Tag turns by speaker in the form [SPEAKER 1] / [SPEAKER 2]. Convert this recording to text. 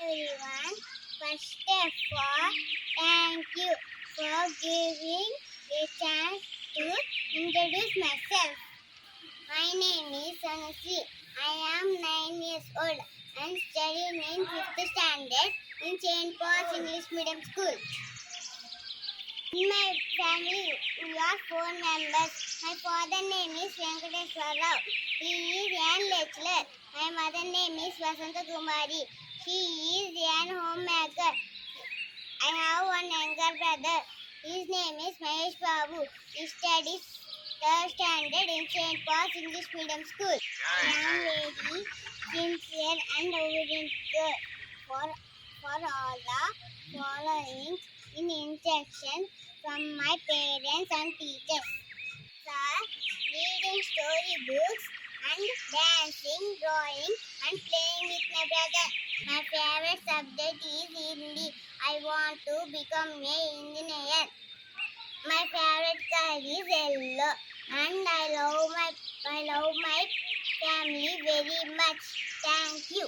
[SPEAKER 1] everyone. First of all, thank you for giving a chance to introduce myself. My name is Sanusi. I am 9 years old and studying in 5th standard in St. Paul's English Medium School. In my family, we are 4 members. My father name is Venkateshwar Rao. He is an lecturer. My mother name is Vasanta Kumari. She is an homemaker. I have one younger brother. His name is Mahesh Babu. He studies 3rd standard in St. Paul's English Medium School. I am very sincere and obedient girl for all the following in instruction from my parents and teachers. Sir, reading storybooks and dancing, drawing and playing with my brother. My favorite subject is Hindi. I want to become a engineer. My favorite color is yellow and I love my family very much. Thank you.